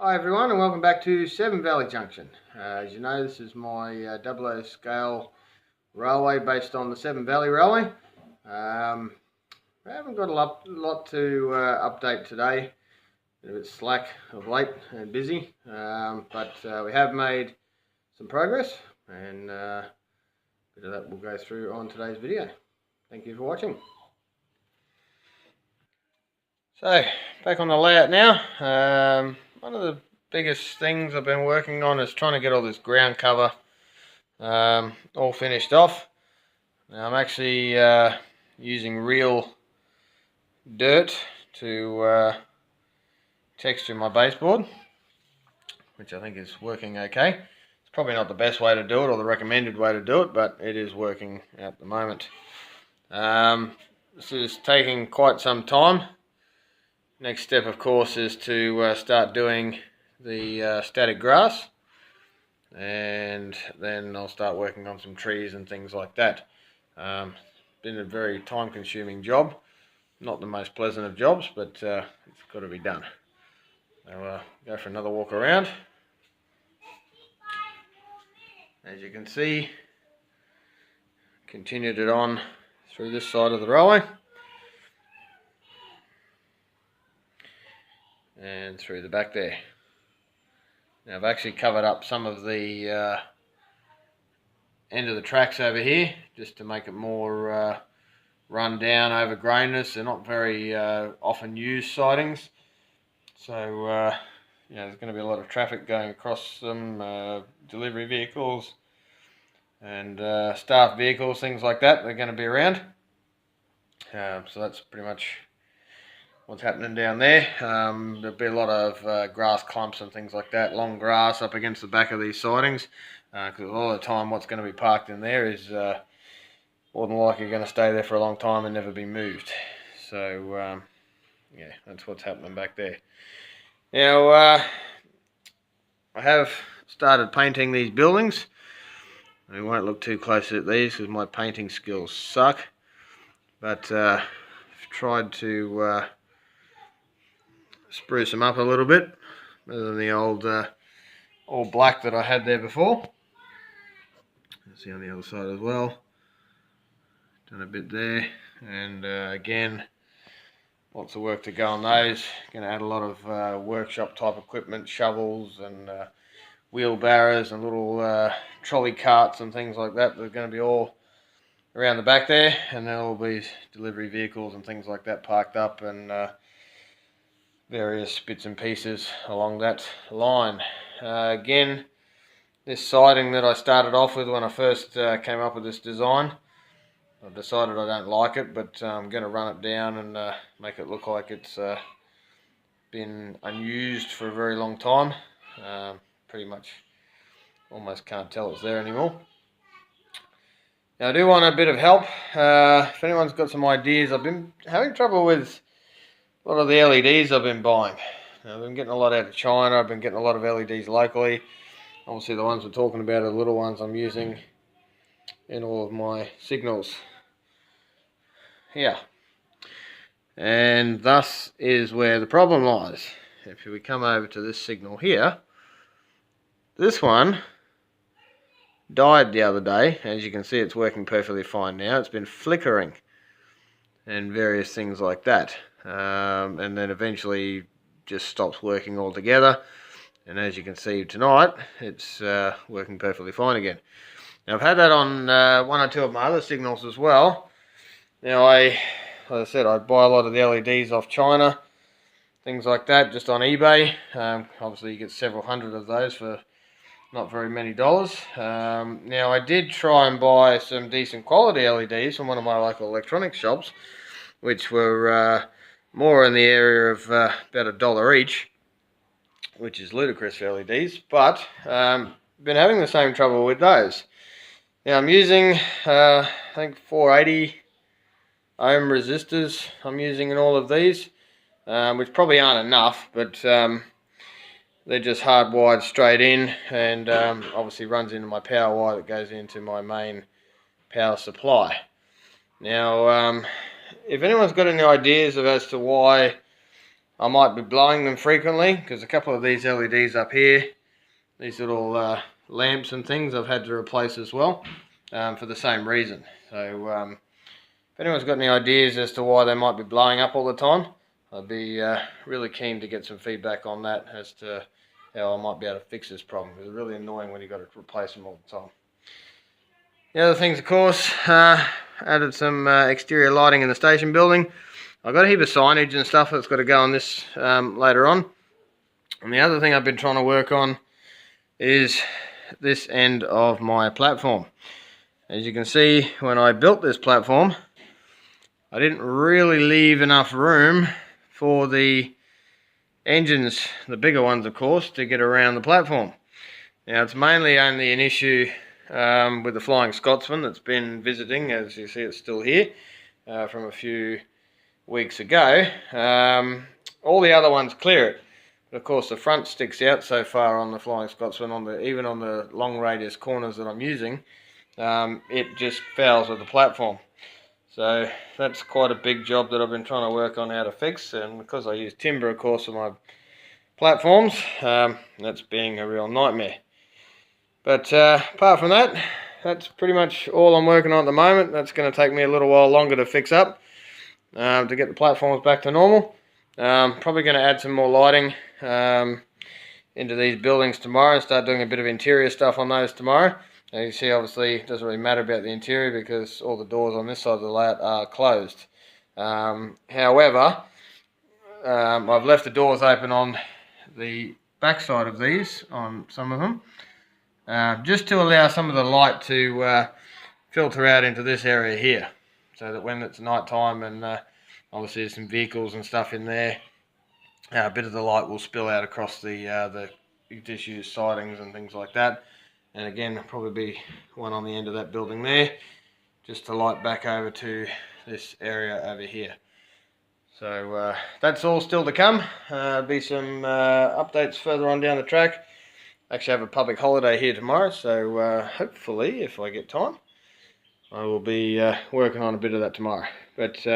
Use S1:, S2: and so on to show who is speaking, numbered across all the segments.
S1: Hi everyone, and welcome back to Severn Junction. As you know, this is my 00 scale railway based on the Severn Valley Railway. I haven't got a lot to update today. A bit slack of late and busy, but we have made some progress, and a bit of that we'll go through on today's video. Thank you for watching. So, back on the layout now. One of the biggest things I've been working on is trying to get all this ground cover all finished off. Now I'm actually using real dirt to texture my baseboard, which I think is working okay. It's probably not the best way to do it or the recommended way to do it, but it is working at the moment. This is taking quite some time. Next step, of course, is to start doing the static grass, and then I'll start working on some trees and things like that. Been a very time-consuming job, not the most pleasant of jobs, but it's got to be done. So go for another walk around. As you can see, continued it on through this side of the railway and through the back there. Now I've actually covered up some of the end of the tracks over here just to make it more run down, overgrownness. They're not very often used sidings, so there's going to be a lot of traffic going across them, delivery vehicles and staff vehicles, things like that. They're going to be around, so that's pretty much what's happening down there. There'll be a lot of grass clumps and things like that, long grass up against the back of these sidings, because all the time what's going to be parked in there is more than likely going to stay there for a long time and never be moved. So yeah, that's what's happening back there. Now I have started painting these buildings. We won't look too closely at these because my painting skills suck, but I've tried to spruce them up a little bit, better than the old all black that I had there before. See on the other side as well. Done a bit there, and again, lots of work to go on those. Going to add a lot of workshop type equipment, shovels and wheelbarrows and little trolley carts and things like that. They're going to be all around the back there, and there will be delivery vehicles and things like that parked up, and various bits and pieces along that line. Again, this siding that I started off with when I first came up with this design, I've decided I don't like it, but I'm going to run it down and make it look like it's been unused for a very long time. Pretty much almost can't tell it's there anymore. Now I do want a bit of help. If anyone's got some ideas, I've been having trouble with a lot of the LEDs I've been buying. I've been getting a lot out of China. I've been getting a lot of LEDs locally. Obviously the ones we're talking about are the little ones I'm using in all of my signals here. And thus is where the problem lies. If we come over to this signal here, this one died the other day. As you can see, it's working perfectly fine now. It's been flickering and various things like that. And then eventually just stops working altogether, and as you can see tonight, it's working perfectly fine again. Now I've had that on one or two of my other signals as well. Now like I said, I buy a lot of the LEDs off China, things like that, just on eBay. Obviously you get several hundred of those for not very many dollars. Now I did try and buy some decent quality LEDs from one of my local electronics shops, which were more in the area of about $1 each, which is ludicrous for LEDs, but been having the same trouble with those. Now I'm using I think 480 ohm resistors I'm using in all of these, which probably aren't enough, but they're just hardwired straight in, and obviously runs into my power wire that goes into my main power supply. Now if anyone's got any ideas as to why I might be blowing them frequently, because a couple of these LEDs up here, these little lamps and things, I've had to replace as well, for the same reason. So if anyone's got any ideas as to why they might be blowing up all the time, I'd be really keen to get some feedback on that as to how I might be able to fix this problem. It's really annoying when you've got to replace them all the time. The other things, of course, added some exterior lighting in the station building. I've got a heap of signage and stuff that's got to go on this later on. And the other thing I've been trying to work on is this end of my platform. As you can see, when I built this platform, I didn't really leave enough room for the engines, the bigger ones of course, to get around the platform. Now it's mainly only an issue with the Flying Scotsman that's been visiting. As you see, it's still here from a few weeks ago. All the other ones clear it, but of course the front sticks out so far on the Flying Scotsman, even on the long radius corners that I'm using. It just fouls with the platform. So that's quite a big job that I've been trying to work on how to fix, and because I use timber of course for my platforms, that's being a real nightmare. But apart from that, that's pretty much all I'm working on at the moment. That's going to take me a little while longer to fix up, to get the platforms back to normal. Probably going to add some more lighting into these buildings tomorrow and start doing a bit of interior stuff on those tomorrow. Now you see, obviously it doesn't really matter about the interior because all the doors on this side of the layout are closed. However, I've left the doors open on the back side of these, on some of them, just to allow some of the light to filter out into this area here, so that when it's night time and obviously there's some vehicles and stuff in there, a bit of the light will spill out across the disused sidings and things like that. And again, there'll probably be one on the end of that building there, just to light back over to this area over here. So that's all still to come. Be some updates further on down the track. Actually have a public holiday here tomorrow, so hopefully, if I get time, I will be working on a bit of that tomorrow. But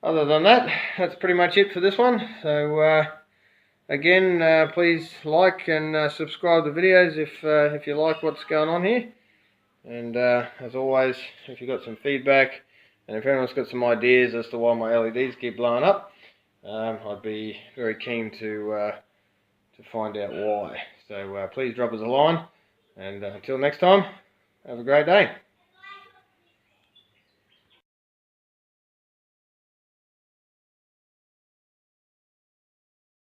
S1: other than that, that's pretty much it for this one. So again, please like and subscribe to the videos if you like what's going on here. And as always, if you've got some feedback, and if anyone's got some ideas as to why my LEDs keep blowing up, I'd be very keen to find out why. So please drop us a line, and until next time, have a great day.